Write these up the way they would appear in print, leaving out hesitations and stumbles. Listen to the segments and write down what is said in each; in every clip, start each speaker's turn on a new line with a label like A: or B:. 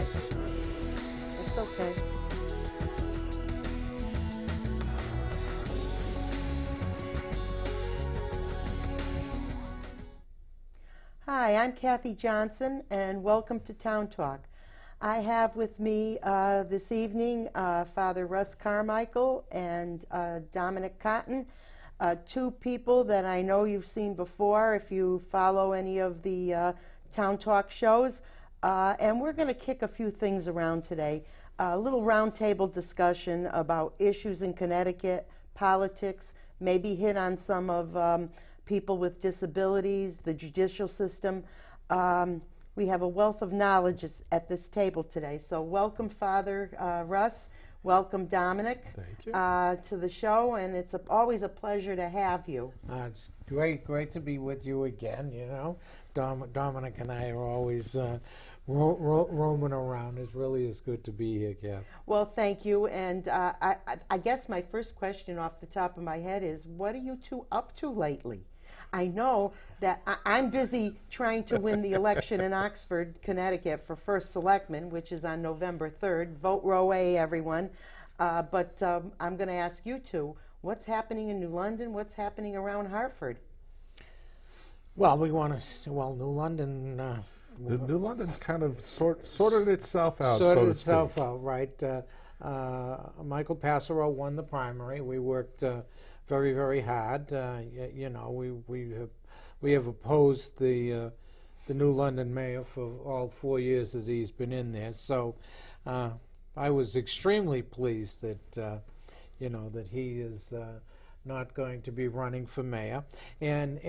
A: It's okay. Hi, I'm Kathy Johnson, and welcome to Town Talk. I have with me this evening Father Russ Carmichael and Dominic Cotton, two people that I know you've seen before if you follow any of the Town Talk shows. And we're going to kick a few things around today. A little roundtable discussion about issues in Connecticut, politics, maybe hit on some of people with disabilities, the judicial system. We have a wealth of knowledge at this table today. So welcome, Father Russ. Welcome, Dominic.
B: Thank you.
A: To the show, and it's always a pleasure to have you.
C: It's great to be with you again. You know, Dominic and I are always roaming around. It really is good to be here, Kath.
A: Well, thank you. And I guess my first question off the top of my head is, what are you two up to lately? I know that I'm busy trying to win the election in Oxford, Connecticut for first selectman, which is on November 3rd. Vote Row A, everyone. But I'm going to ask you two, what's happening in New London? What's happening around Hartford?
C: Well, New London...
B: New London's kind of sorted itself out,
C: sorted itself out, right. Michael Passero won the primary. We worked very, very hard. You know, we have opposed the New London mayor for all 4 years that he's been in there. So I was extremely pleased that that he is not going to be running for mayor, and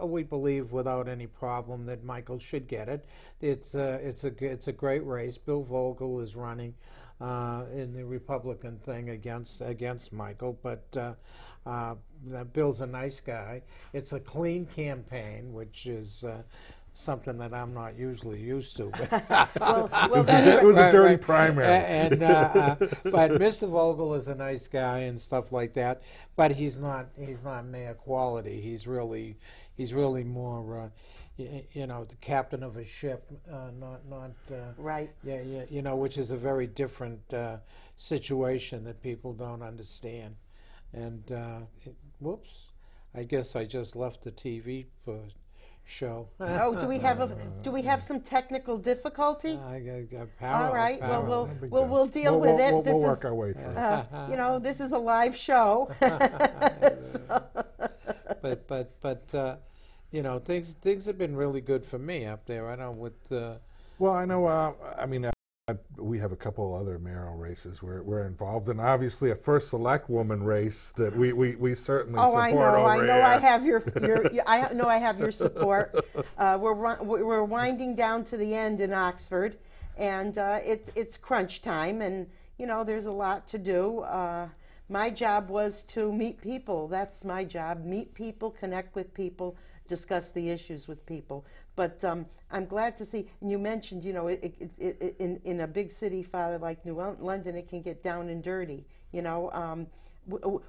C: we believe without any problem that Michael should get it. It's a great race. Bill Vogel is running in the Republican thing against Michael, but Bill's a nice guy. It's a clean campaign, which is something that I'm not usually used to.
B: It was a dirty primary.
C: But Mr. Vogel is a nice guy and stuff like that. But he's not mayor quality. He's really more the captain of a ship, not
A: right.
C: Yeah, which is a very different situation that people don't understand. And whoops, I guess I just left the TV show.
A: Oh, do we have some technical difficulty?
C: Power,
A: all right.
C: power.
A: Well, we'll deal with it.
B: We'll work our way through.
A: This is a live show.
C: But things have been really good for me up there. I know with
B: well, I know. We have a couple other mayoral races we're involved in. Obviously, a first select woman race that we certainly support over here.
A: I have your I know I have your support. We're winding down to the end in Oxford, and it's crunch time, and there's a lot to do. My job was to meet people. That's my job. Meet people, connect with people, discuss the issues with people. But I'm glad to see, and you mentioned, in a big city, Father, like New London, it can get down and dirty.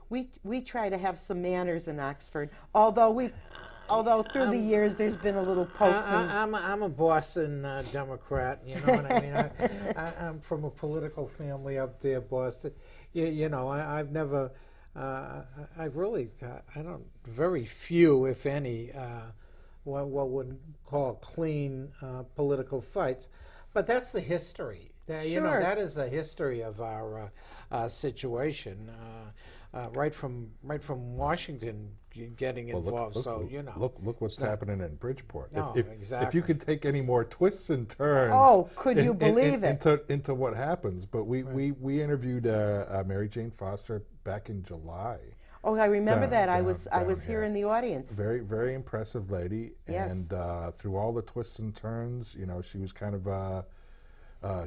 A: We try to have some manners in Oxford, although through the years there's been a little pokes.
C: I'm a Boston Democrat. You know what I mean? I'm from a political family up there, Boston. I've never. Very few, if any, what one call clean political fights, but that's the history.
A: Sure.
C: That is the history of our situation, right from Washington getting involved.
B: Look what's happening in Bridgeport.
C: No, exactly.
B: If you could take any more twists and turns.
A: Oh, could you believe it?
B: Into what happens? But we interviewed Mary Jane Foster back in July.
A: Oh, I remember that. I was here in the audience.
B: Very, very impressive lady.
A: Yes.
B: And through all the twists and turns, she was kind of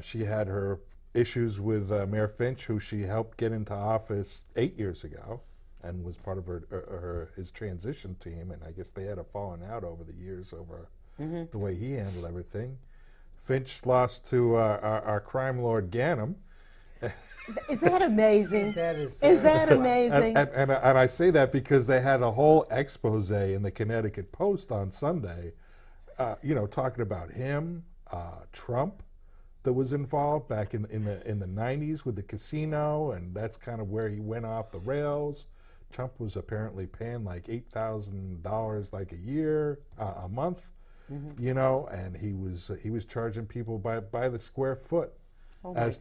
B: she had her issues with Mayor Finch, who she helped get into office 8 years ago, and was part of his transition team. And I guess they had a falling out over the years over the way he handled everything. Finch lost to our crime lord Ganem.
A: Is that amazing?
C: Is
A: that amazing?
B: And I say that because they had a whole expose in the Connecticut Post on Sunday, talking about him, Trump, that was involved back in the 90s with the casino, and that's kind of where he went off the rails. Trump was apparently paying like $8,000 like a year, a month, you know, and he was charging people by the square foot.
A: Oh
B: as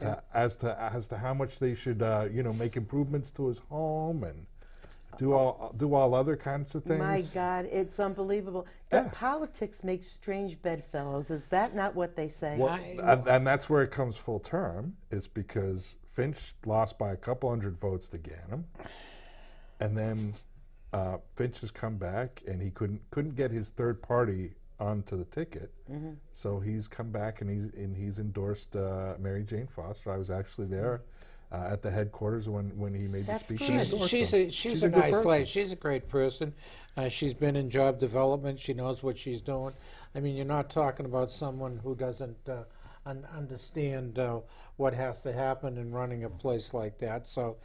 B: to how much they should you know, make improvements to his home and do all other kinds of things.
A: My God, it's unbelievable.
B: Yeah.
A: Politics makes strange bedfellows. Is that not what they say?
B: Well, and that's where it comes full term, is because Finch lost by a couple hundred votes to Ganim, and then Finch has come back and he couldn't get his third party onto the ticket, so he's come back and he's endorsed Mary Jane Foster. I was actually there at the headquarters when he made the speech.
C: She's a nice lady. She's a great person. She's been in job development. She knows what she's doing. I mean, you're not talking about someone who doesn't understand what has to happen in running a place like that. So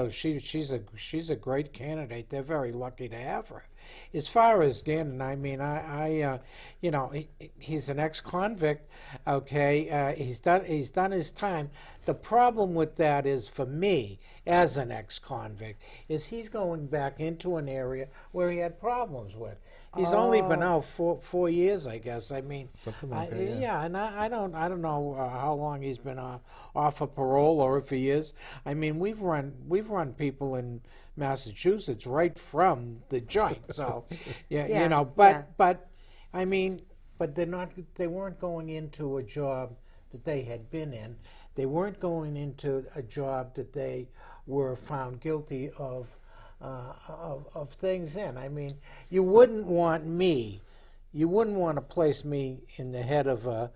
C: she's a great candidate. They're very lucky to have her. As far as Gannon, I mean, I you know, he's an ex-convict. Okay, he's done his time. The problem with that is, for me, as an ex-convict, is he's going back into an area where he had problems with. He's only been out 4 years, I guess. I mean,
B: something like that. Yeah,
C: and I don't know how long he's been off of parole, or if he is. I mean, we've run people in Massachusetts right from the joint. So, yeah, you know, but I mean, but they weren't going into a job that they had been in. They weren't going into a job that they were found guilty of things in. I mean, you wouldn't want to place me in the head of a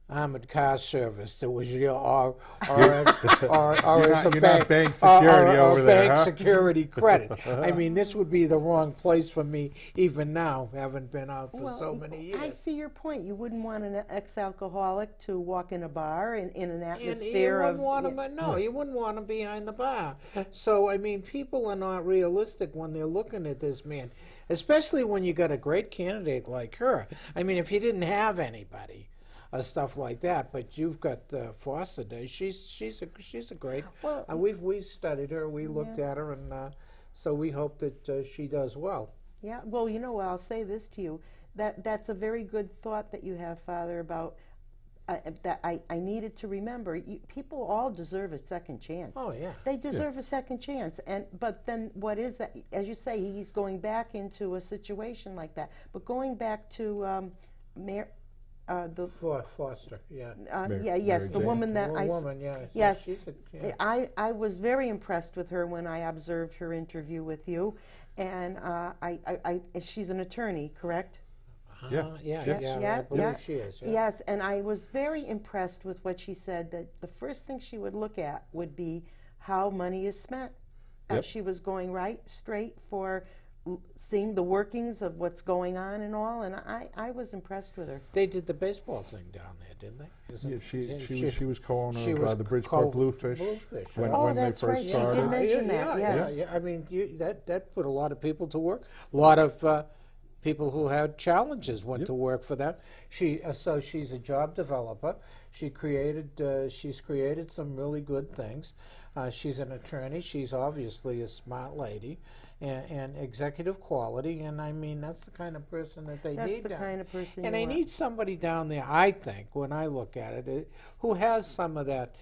C: armored car service that was or as a bank security over there, bank security credit. I mean, this would be the wrong place for me even now, having been out for so many years.
A: I see your point. You wouldn't want an ex-alcoholic to walk in a bar in an atmosphere of...
C: You wouldn't want him behind the bar. So, I mean, people are not realistic when they're looking at this man, especially when you got a great candidate like her. I mean, if you didn't have anybody, stuff like that, but you've got Foster Day. She's a great. Well, we've studied her. We looked at her, and so we hope that she does well.
A: Yeah. Well, you know, I'll say this to you. That's a very good thought that you have, Father, about that I needed to remember. People all deserve a second chance.
C: Oh yeah.
A: They deserve a second chance, but then what is that? As you say, he's going back into a situation like that. But going back to
C: Foster, yeah.
A: The woman that
C: Yes.
A: I was very impressed with her when I observed her interview with you, and she's an attorney, correct?
C: I believe she is. Yeah.
A: Yes, and I was very impressed with what she said, that the first thing she would look at would be how money is spent. She was going right straight for seeing the workings of what's going on and all, and I was impressed with her.
C: They did the baseball thing down there, didn't they?
B: She was co-owner of the Bridgeport Bluefish when they first started.
A: She did mention that.
C: Yeah. I mean, that put a lot of people to work. A lot of people who had challenges went to work for them. So she's a job developer. She's created some really good things. She's an attorney. She's obviously a smart lady. And executive quality, and I mean, that's the kind of person that they need.
A: That's the kind of person
C: and they need somebody down there, I think, when I look at it, who has some of that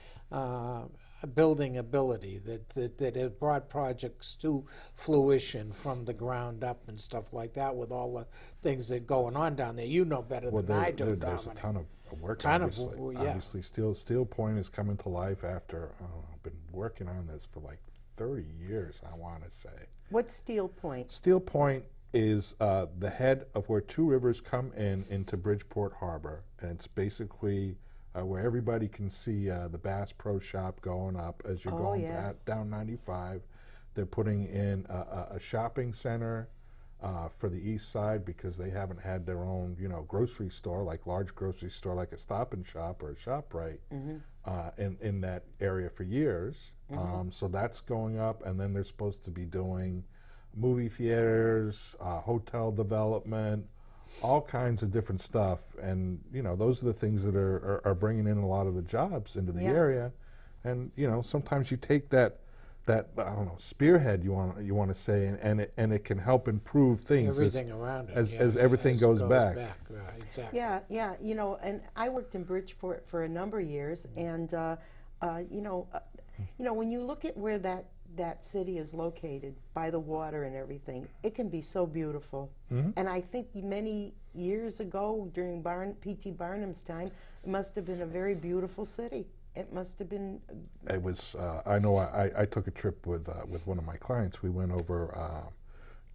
C: building ability, that has brought projects to fruition from the ground up and stuff like that, with all the things that are going on down there. You know better than I do,
B: There's
C: Dominic.
B: a ton of work, obviously. Steel Point is coming to life after, I've been working on this for like 30 years, I want to say.
A: What's Steel Point?
B: Steel Point is the head of where two rivers come into Bridgeport Harbor, and it's basically where everybody can see the Bass Pro Shop going up as you're going down 95. They're putting in a shopping center for the east side, because they haven't had their own, grocery store, like large grocery store, like a Stop and Shop or a ShopRite, in that area for years. So that's going up, and then they're supposed to be doing movie theaters, hotel development, all kinds of different stuff, and those are the things that are bringing in a lot of the jobs into the area. And sometimes you take that I don't know, spearhead, you want to say, and it can help improve things
C: Everything around it,
B: as everything goes back.
C: Right, exactly.
A: Yeah. And I worked in Bridgeport for a number of years, and when you look at where that city is located by the water and everything, it can be so beautiful. And I think many years ago, during P.T. Barnum's time, it must have been a very beautiful city. It must have been.
B: It was. I know. I took a trip with one of my clients. We went over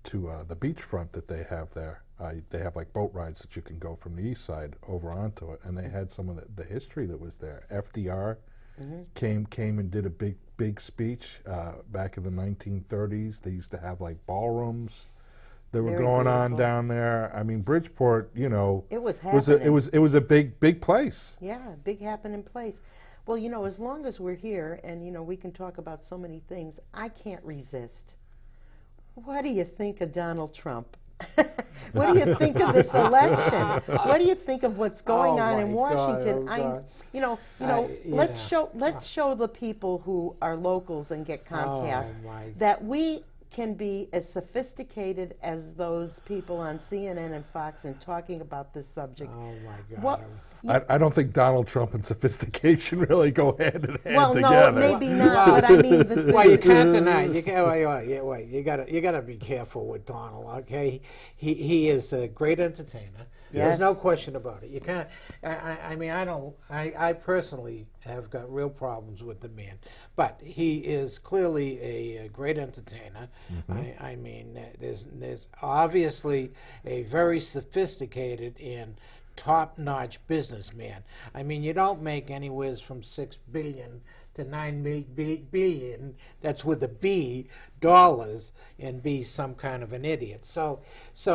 B: to the beachfront that they have there. They have like boat rides that you can go from the east side over onto it, and they had some of the history that was there. FDR came and did a big speech back in the 1930s. They used to have like ballrooms that were going on down there. I mean, Bridgeport, it
A: was happening.
B: It was a big place.
A: Yeah, big happening place. Well, as long as we're here and, we can talk about so many things, I can't resist. What do you think of Donald Trump? What do you think of this election? What do you think of what's going on in Washington? Let's show the people who are locals and get Comcast that we can be as sophisticated as those people on CNN and Fox in talking about this subject.
C: Oh my God.
B: I don't think Donald Trump and sophistication really go hand in hand together.
A: Well, no, maybe not. But I mean,
C: well, you can't deny. Wait. You gotta be careful with Donald. Okay, he is a great entertainer.
A: Yes.
C: There's no question about it. You can't. I personally have got real problems with the man, but he is clearly a great entertainer. I mean, there's obviously a very sophisticated and top-notch businessman. I mean, you don't make anywhere from $6 billion to $9 billion, that's with a B, dollars, and be some kind of an idiot. So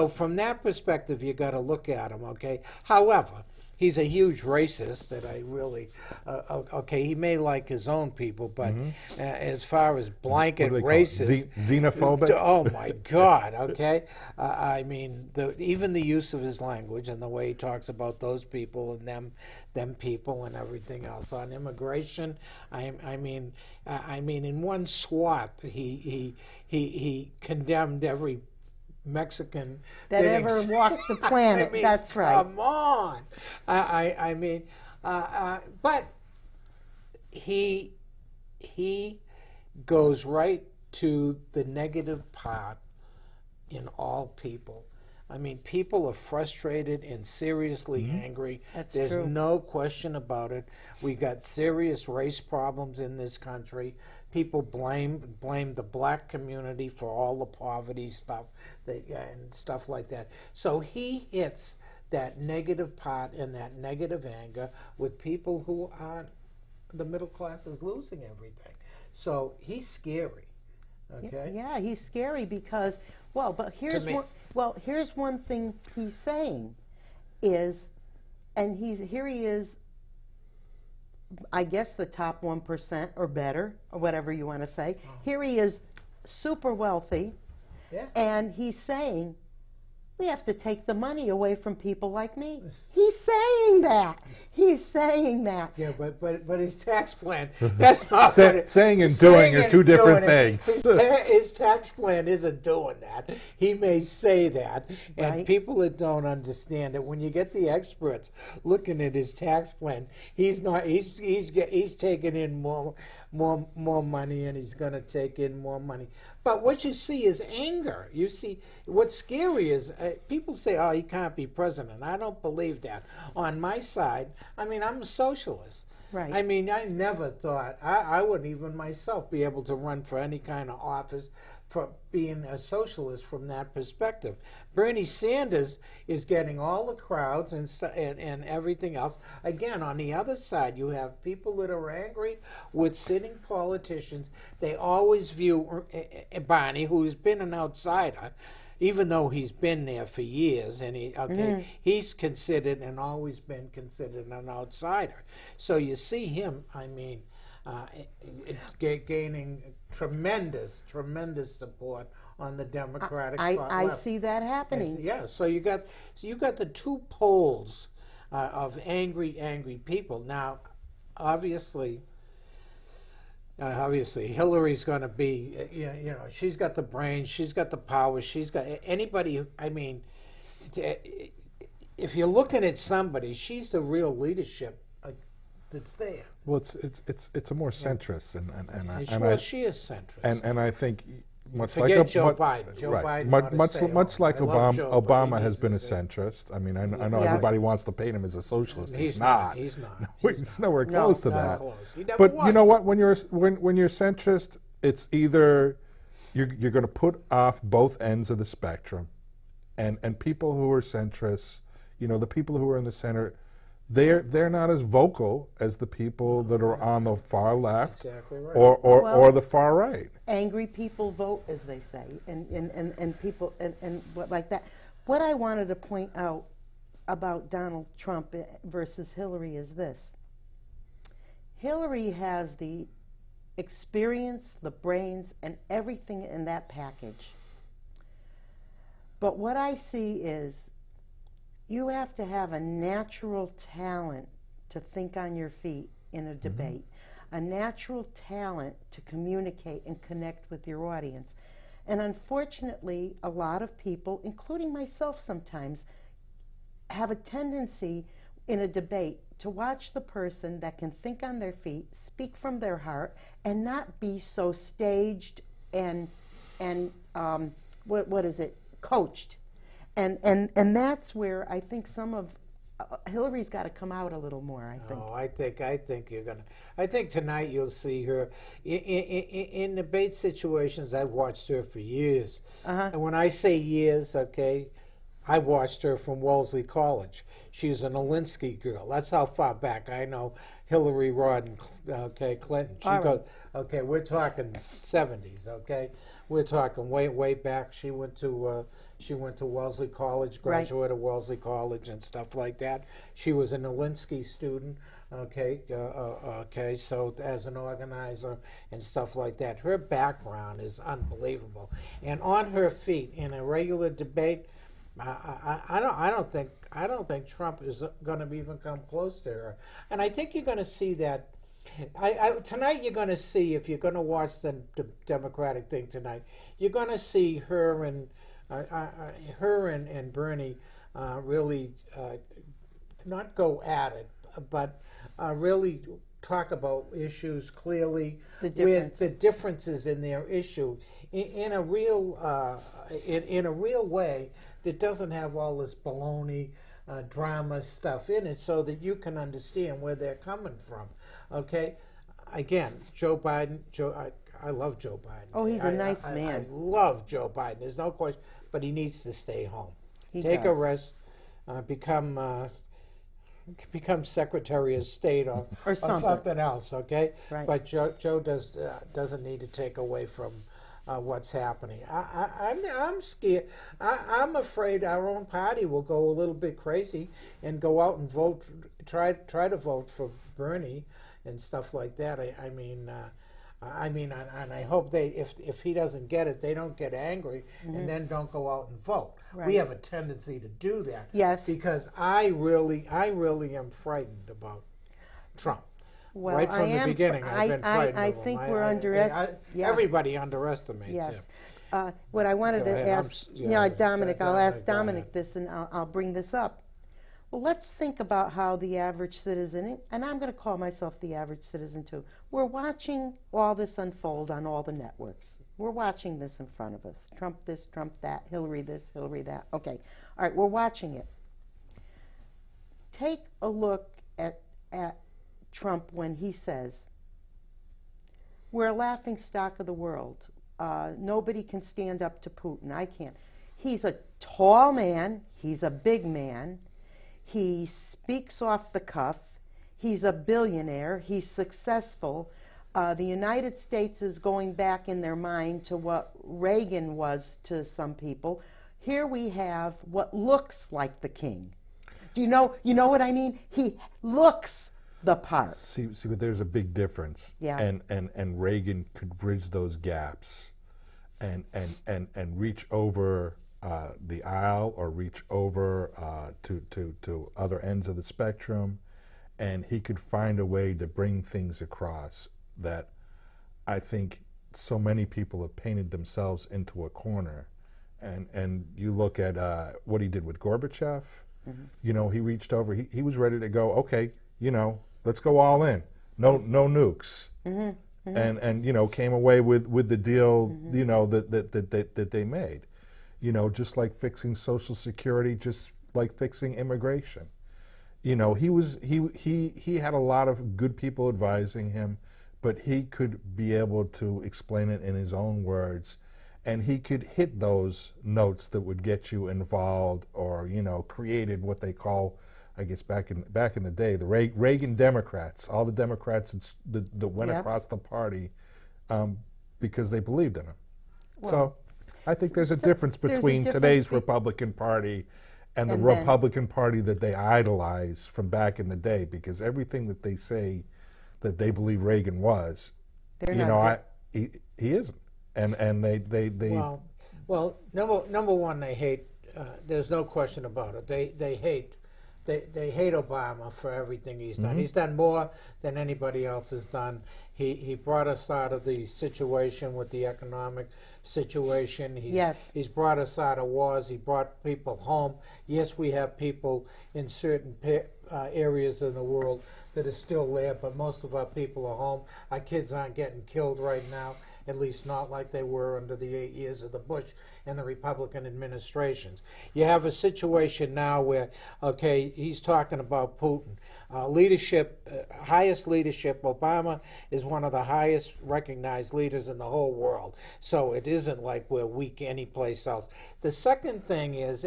C: from that perspective, you got to look at him, okay? However, he's a huge racist that I really, okay, he may like his own people, but as far as blanket racist.
B: Xenophobic?
C: Oh, my God, okay? I mean, even the use of his language and the way he talks about those people and them people and everything else. On immigration, I mean, in one swat, he condemned every Mexican
A: that ever walked the planet.
C: I mean,
A: that's right.
C: Come on. I mean, but he goes right to the negative part in all people. I mean, people are frustrated and seriously angry. There's
A: true.
C: no question about it. We got serious race problems in this country. People blame the black community for all the poverty stuff and stuff like that. So he hits that negative part and that negative anger with people who are the middle class is losing everything. So he's scary. Okay.
A: Yeah, he's scary because here's one thing he's saying is, and here he is, I guess the top 1% or better, or whatever you want to say. Here he is, super wealthy, and he's saying, we have to take the money away from people like me. He's saying that. He's saying that.
C: Yeah, but his tax plan, that's not
B: saying and doing are two different things.
C: His tax plan isn't doing that. He may say that, and people that don't understand it, when you get the experts looking at his tax plan, he's taking in more money, and he's going to take in more money. But what you see is anger. You see, what's scary is people say, oh, he can't be president. I don't believe that. On my side, I mean, I'm a socialist.
A: Right.
C: I mean, I never thought, I wouldn't even myself be able to run for any kind of office for being a socialist from that perspective. Bernie Sanders is getting all the crowds and everything else. Again, on the other side, you have people that are angry with sitting politicians. They always view Barney, who's been an outsider, even though he's been there for years, and he's considered and always been considered an outsider. So you see him, I mean, gaining tremendous support on the Democratic
A: I
C: left.
A: see that happening.
C: Yeah, so you got the two poles of angry people. Now, obviously, Hillary's going to be, she's got the brains, she's got the power, she's got anybody. I mean, if you're looking at somebody, she's the real leadership that's there.
B: Well, it's a more centrist,
C: She is centrist,
B: and I think much
C: Forget
B: like
C: Joe Biden. Joe Biden
B: much like Obama has been a
C: centrist.
B: centrist. I mean, I know everybody wants to paint him as a socialist. He's not.
C: He's not.
B: He's nowhere close to that.
C: Close. He never
B: But
C: was.
B: you know what? When you're centrist, it's either you're going to put off both ends of the spectrum, and people who are centrists, the people who are in the center, they're not as vocal as the people that are on the far left,
C: Exactly right.
B: or the far right.
A: Angry people vote, as they say, and people and what like that. What I wanted to point out about Donald Trump versus Hillary is this: Hillary has the experience, the brains, and everything in that package. But what I see is you have to have a natural talent to think on your feet in a debate, a natural talent to communicate and connect with your audience. And unfortunately, a lot of people, including myself sometimes, have a tendency in a debate to watch the person that can think on their feet, speak from their heart, and not be so staged and coached. And that's where I think some of Hillary's got to come out a little more. I think.
C: Oh, I think you're gonna. I think tonight you'll see her in debate situations. I've watched her for years, and when I say years, okay, I watched her from Wellesley College. She's an Alinsky girl. That's how far back I know Hillary Rodham, Clinton. She goes, okay, we're talking 70s. Okay, we're talking way back. She went to Wellesley College, graduate of Wellesley College and stuff like that. She was an Alinsky student, so as an organizer and stuff like that. Her background is unbelievable. And on her feet in a regular debate, I don't think Trump is going to even come close to her. And I think you're going to see that. Tonight you're going to see, if you're going to watch the Democratic thing tonight, you're going to see her and Bernie really not go at it, but really talk about issues clearly, with the differences in their issue in a real way that doesn't have all this baloney drama stuff in it, so that you can understand where they're coming from. Okay, again, Joe Biden. I love Joe Biden.
A: Oh, he's a nice man.
C: I love Joe Biden. There's no question. But he needs to stay home. Take a rest. Become Secretary of State or something else. Okay.
A: Right.
C: But Joe doesn't need to take away from what's happening. I'm scared. I'm afraid our own party will go a little bit crazy and go out and vote. Try to vote for Bernie and stuff like that. I mean, and I hope if he doesn't get it, they don't get angry and then don't go out and vote. Right. We have a tendency to do that.
A: Yes.
C: Because I really am frightened about Trump.
A: Well,
C: right from the beginning, I've been frightened of him.
A: I think we're underestimating.
C: Everybody underestimates him.
A: What I wanted to ask, Dominic, I'll ask Dominic this, and I'll bring this up. Well, let's think about how the average citizen, and I'm going to call myself the average citizen too, we're watching all this unfold on all the networks. We're watching this in front of us. Trump this, Trump that, Hillary this, Hillary that. Okay, all right, we're watching it. Take a look at Trump when he says, we're a laughing stock of the world. Nobody can stand up to Putin. I can't. He's a tall man. He's a big man. He speaks off the cuff. He's a billionaire. He's successful. The United States is going back in their mind to what Reagan was to some people. Here we have what looks like the king. Do you know what I mean? He looks the part.
B: See, but there's a big difference.
A: Yeah.
B: And Reagan could bridge those gaps. and reach over the aisle or reach over to other ends of the spectrum, and he could find a way to bring things across that I think so many people have painted themselves into a corner. And you look at what he did with Gorbachev. You know, he reached over. He was ready to go. Okay, you know, let's go all in. No nukes. And you know, came away with the deal. You know, that they made. You know, just like fixing Social Security, just like fixing immigration. You know, he had a lot of good people advising him, but he could be able to explain it in his own words. And he could hit those notes that would get you involved, or you know, created what they call, I guess back in the day, the Reagan Democrats. All the Democrats that went across the party because they believed in him. Well, so I think there's a difference between today's Republican Party and the Republican Party that they idolize from back in the day, because everything that they say that they believe Reagan was, he isn't. And they
C: well number one, they hate. There's no question about it. They hate Obama for everything he's done. He's done more than anybody else has done. He brought us out of the situation with the economic situation. He's brought us out of wars. He brought people home. Yes, we have people in certain areas of the world that are still there, but most of our people are home. Our kids aren't getting killed right now, at least not like they were under the 8 years of the Bush and the Republican administrations. You have a situation now where, okay, he's talking about Putin. Leadership, highest leadership, Obama is one of the highest recognized leaders in the whole world. So it isn't like we're weak anyplace else. The second thing is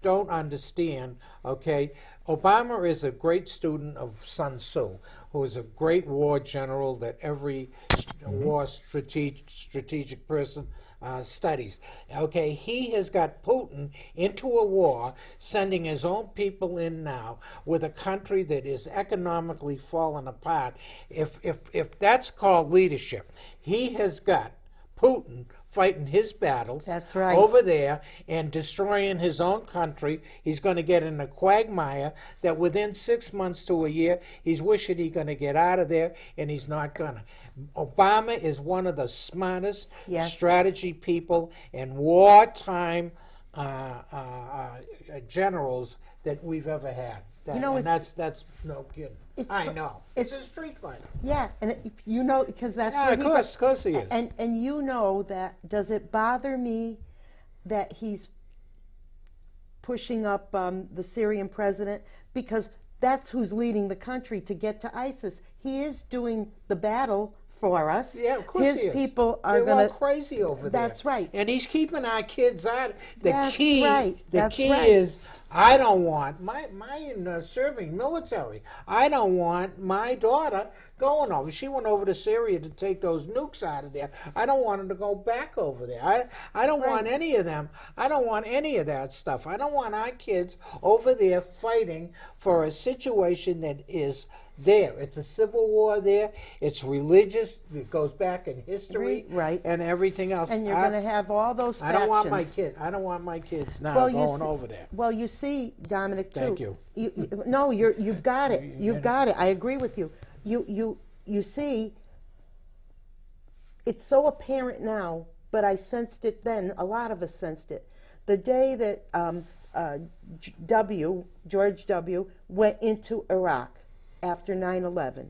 C: don't understand, okay, Obama is a great student of Sun Tzu, who is a great war general that every war strategic person studies. Okay, he has got Putin into a war, sending his own people in now with a country that is economically falling apart. If that's called leadership, he has got Putin fighting his battles over there and destroying his own country. He's going to get in a quagmire that within 6 months to a year, he's wishing he's going to get out of there, and he's not going to. Obama is one of the smartest strategy people and wartime generals that we've ever had. That's no kidding. I know. It's a street fighter.
A: Yeah, and you know, because that's
C: of course he is.
A: And you know that, does it bother me that he's pushing up the Syrian president? Because that's who's leading the country to get to ISIS. He is doing the battle for us.
C: Yeah, of course he is.
A: His people are going to...
C: crazy over there.
A: That's right.
C: And he's keeping our kids out.
A: The key
C: is, I don't want my serving military. I don't want my daughter going over. She went over to Syria to take those nukes out of there. I don't want her to go back over there. I don't want any of them. I don't want any of that stuff. I don't want our kids over there fighting for a situation that is there. It's a civil war there. It's religious. It goes back in history, and everything else.
A: And you're going to have all those factions.
C: I don't want my kids now going over there.
A: Well, you see, Dominic, too.
C: Thank you.
A: No, you've got it. You've got it. I agree with you. You see, it's so apparent now, but I sensed it then. A lot of us sensed it. The day that George W. went into Iraq after 9/11.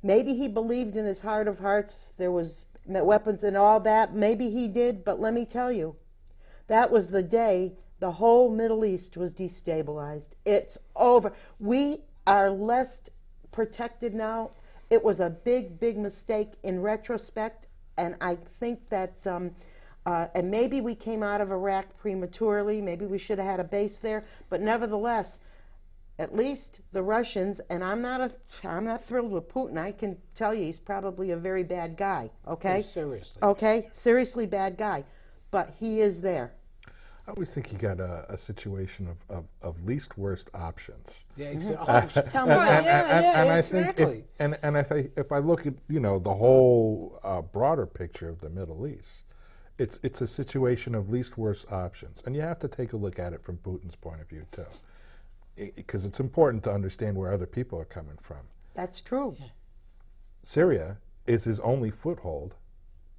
A: Maybe he believed in his heart of hearts there was weapons and all that. Maybe he did, but let me tell you, that was the day the whole Middle East was destabilized. It's over. We are less protected now. It was a big, big mistake in retrospect, and I think that, and maybe we came out of Iraq prematurely. Maybe we should have had a base there, but nevertheless, at least the Russians, and I'm not thrilled with Putin. I can tell you he's probably a very bad guy, okay?
C: Seriously.
A: Okay, seriously bad guy, but he is there.
B: I always think you got a situation of least worst options.
C: Yeah,
A: Tell me
B: And I
C: exactly.
B: think if I look at the whole broader picture of the Middle East, it's a situation of least worst options, and you have to take a look at it from Putin's point of view too, because it's important to understand where other people are coming from.
A: That's true.
B: Syria is his only foothold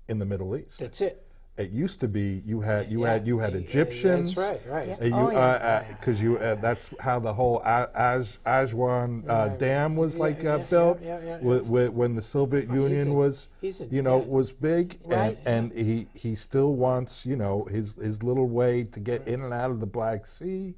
B: in the Middle East.
C: That's it.
B: It used to be you had Egyptians.
C: That's right.
A: Yeah.
B: That's how the whole Aswan Dam was built. When the Soviet Union was big,
A: Right.
B: and he still wants his little way to get in and out of the Black Sea.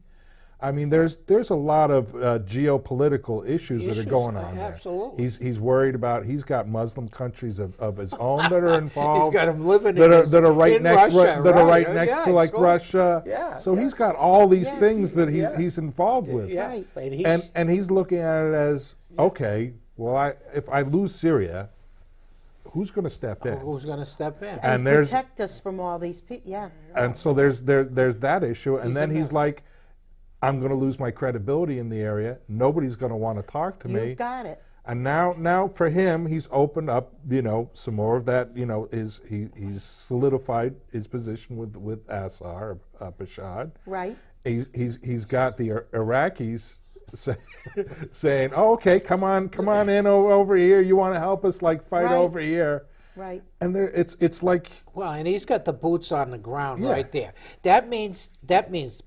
B: I mean, there's a lot of geopolitical issues that are going on there.
C: Absolutely.
B: He's worried about. He's got Muslim countries of his own that are involved.
C: He's got him living
B: that are
C: in
B: next
C: Russia,
B: that are right
C: right.
B: next
C: Yeah,
B: to like
C: of course.
B: Russia.
C: Yeah,
B: So
C: yeah.
B: he's got all these
A: Yes.
B: things that he's involved with.
C: Yeah.
A: Right.
B: And he's looking at it as okay. Well, if I lose Syria, who's going to step in?
C: Who's going to step in?
B: And there's
A: protect us from all these people. Yeah.
B: and so there's that issue, and
C: He's
B: then
C: a
B: he's
C: mess.
B: like, I'm going to lose my credibility in the area. Nobody's going to want to talk to me.
A: You've got it.
B: And now for him, he's opened up, some more of that. He's solidified his position with Assad, Bashar.
A: Right.
B: He's got the Iraqis saying, "Oh, okay, come on in over here. You want to help us fight
A: Right.
B: over here."
A: Right.
B: And it's like,
C: Well, and he's got the boots on the ground
B: Yeah.
C: right there. That means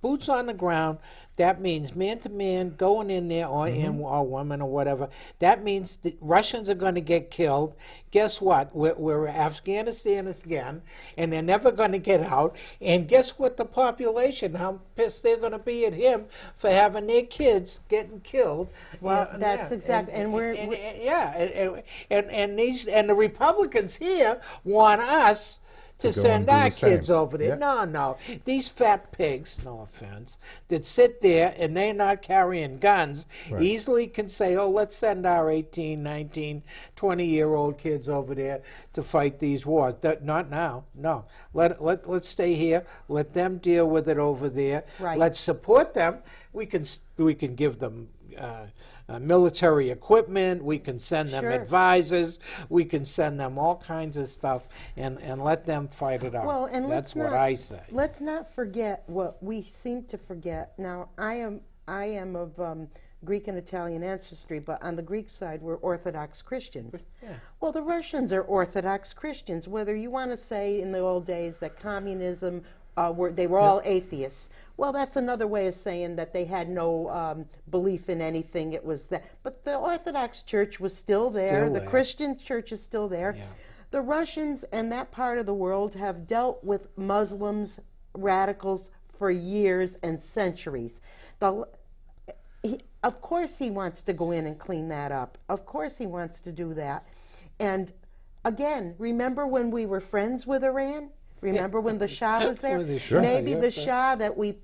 C: boots on the ground. That means man to man going in there, or or women or whatever. That means the Russians are going to get killed. Guess what? We're Afghanistan again, and they're never going to get out. And guess what? The population, how pissed they're going to be at him for having their kids getting killed.
A: Well, that's exactly, and
C: the Republicans here want us to
B: To go
C: send
B: and do
C: our
B: the same.
C: kids over there.
B: Yeah.
C: No. These fat pigs, no offense, that sit there and they're not carrying guns,
B: Right.
C: easily can say, oh, let's send our 18, 19, 20-year-old kids over there to fight these wars. Not now. No. Let's stay here. Let them deal with it over there.
A: Right.
C: Let's support them. We can give them military equipment. We can send them
A: Sure.
C: advisors. We can send them all kinds of stuff and let them fight it out.
A: Well, and
C: that's what I say.
A: Let's not forget what we seem to forget. Now, I am of Greek and Italian ancestry, but on the Greek side, we're Orthodox Christians.
C: Yeah.
A: Well, the Russians are Orthodox Christians. Whether you want to say in the old days that communism, they were all atheists. Well, that's another way of saying that they had no belief in anything. It was that, but the Orthodox Church was still there.
C: Still
A: The
C: there.
A: Christian Church is still there.
C: Yeah.
A: The Russians and that part of the world have dealt with Muslims, radicals, for years and centuries. Of course he wants to go in and clean that up. Of course he wants to do that. And again, remember when we were friends with Iran? Remember when the Shah was there?
C: With the Shah,
A: Maybe
C: yeah.
A: the Shah that we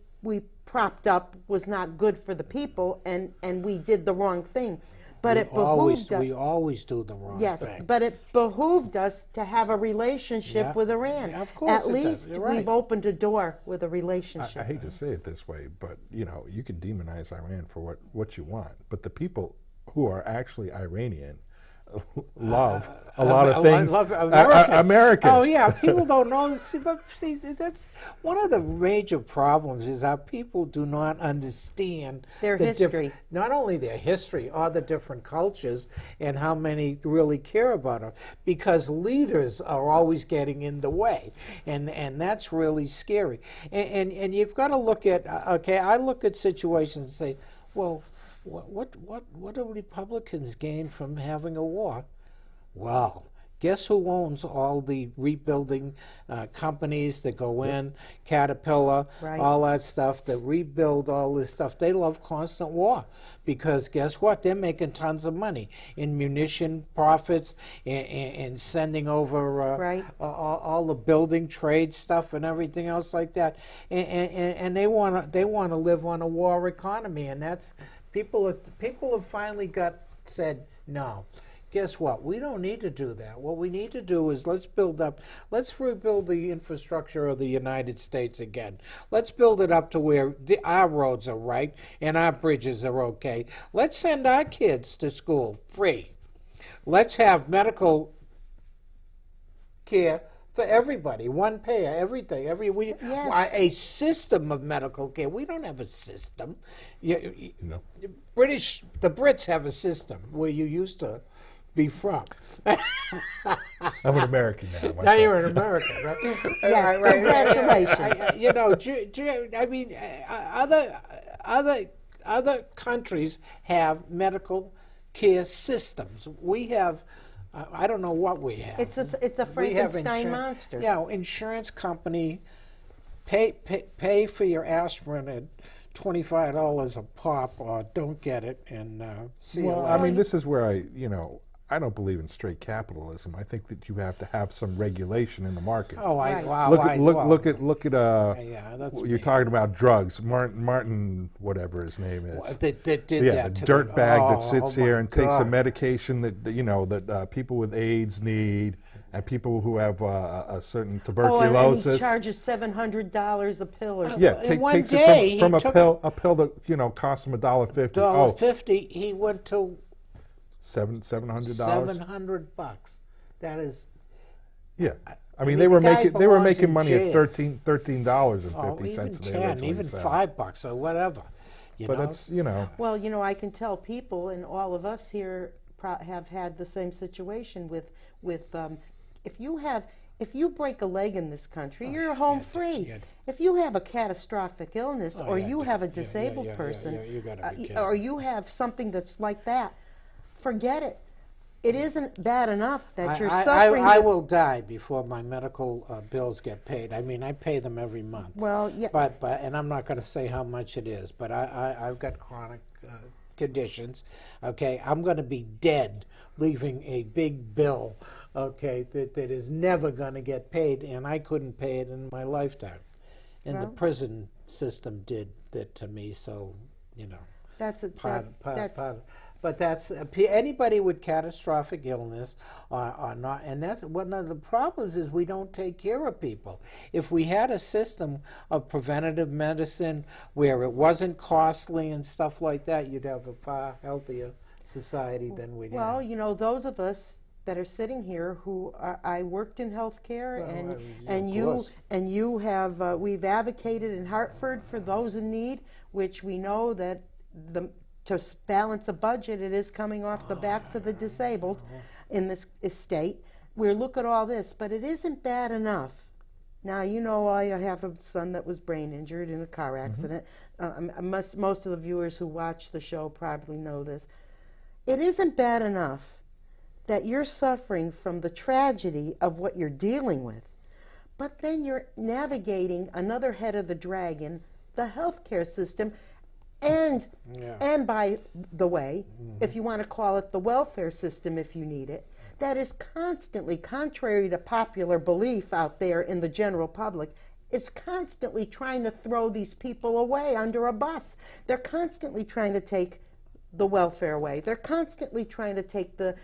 A: propped up was not good for the people, and we did the wrong thing. But it behooved us.
C: We always do the wrong
A: Yes,
C: thing.
A: but it behooved us to have a relationship
C: Yeah.
A: with Iran.
C: Yeah, of course
A: At
C: it does.
A: least
C: You're right.
A: we've opened a door with a relationship.
B: I hate to say it this way, but you can demonize Iran for what you want, but the people who are actually Iranian love a lot of things.
C: Love American.
B: American.
C: Oh yeah, people don't know. See, that's one of the major problems is how people do not understand
A: Their
C: the
A: history.
C: not only their history, all the different cultures, and how many really care about it. Because leaders are always getting in the way, and that's really scary. And you've got to look at. Okay, I look at situations and say, well, what do Republicans gain from having a war? Well, guess who owns all the rebuilding companies that go in, Caterpillar,
A: Right.
C: all that stuff, that rebuild all this stuff. They love constant war because guess what? They're making tons of money in munition profits and sending over
A: Right.
C: all the building trade stuff and everything else like that. And they want to live on a war economy, and that's people have finally said no. guess what? We don't need to do that. What we need to do is let's rebuild the infrastructure of the United States again. Let's build it up to where our roads are right and our bridges are okay. Let's send our kids to school free. Let's have medical care for everybody, one payer, everything,
A: Yes.
C: a system of medical care. We don't have a system.
B: No.
C: The Brits have a system where you used to be from.
B: I'm an American now.
C: Now you're an American, right?
A: Yes, congratulations.
C: I mean, other countries have medical care systems. We have. I don't know what we have.
A: It's a Frankenstein monster.
C: Yeah, insurance company pay for your aspirin at $25 a pop, or don't get it, and see you
B: Well,
C: later.
B: I mean, this is where I don't believe in straight capitalism. I think that you have to have some regulation in the market.
C: Oh,
A: Right.
B: Look at
C: yeah, that's
B: you're talking about drugs. Martin, whatever his name is.
C: that did
B: Yeah,
C: that
B: the
C: to
B: dirt
C: them.
B: bag
C: Oh,
B: that sits here
C: my
B: and takes a
C: God.
B: medication that people with AIDS need, and people who have a certain
A: Oh, and then he
B: tuberculosis.
A: charges $700 a pill or something.
B: Yeah,
C: In one
B: takes
C: day,
B: it from
C: he
B: a
C: took
B: pill that costs him $1.50.
C: $1.50. He went to
B: $700.
C: $700. That is.
B: Yeah, I
C: mean,
B: mean they were
C: the guy belongs
B: making
C: in
B: money
C: jail.
B: at $13.50.
C: Even
B: They
C: 10,
B: originally
C: even
B: said.
C: $5 or whatever.
B: But it's
A: Well, I can tell people, and all of us here have had the same situation with if you break a leg in this country, you're home free.
C: yeah.
A: If you have a catastrophic illness,
C: Oh,
A: or
C: yeah,
A: you
C: yeah,
A: have a
C: yeah,
A: disabled
C: yeah,
A: person,
C: you gotta be
A: or
C: kidding.
A: you have something that's like that, forget it. It isn't bad enough that you're suffering.
C: I will die before my medical bills get paid. I mean, I pay them every month.
A: Well, yeah.
C: But and I'm not going to say how much it is. But I've got chronic conditions. Okay, I'm going to be dead, leaving a big bill. Okay, that is never going to get paid, and I couldn't pay it in my lifetime. And the
A: Well,
C: prison system did that to me. So
A: that's a
C: But that's anybody with catastrophic illness or not, and that's one of the problems is we don't take care of people. If we had a system of preventative medicine where it wasn't costly and stuff like that, you'd have a far healthier society than we
A: Well,
C: have.
A: those of us that are sitting here who I worked in healthcare,
C: Well,
A: and
C: of
A: you
C: course.
A: and you have we've advocated in Hartford for those in need, which we know that to balance a budget, it is coming off the backs of the disabled in this state. We look at all this, but it isn't bad enough. Now, I have a son that was brain injured in a car accident. Most of the viewers who watch the show probably know this. It isn't bad enough that you're suffering from the tragedy of what you're dealing with, but then you're navigating another head of the dragon, the healthcare system. And by the way, if you want to call it the welfare system, if you need it, that is constantly, contrary to popular belief out there in the general public, is constantly trying to throw these people away under a bus. They're constantly trying to take the welfare away. They're constantly trying to take the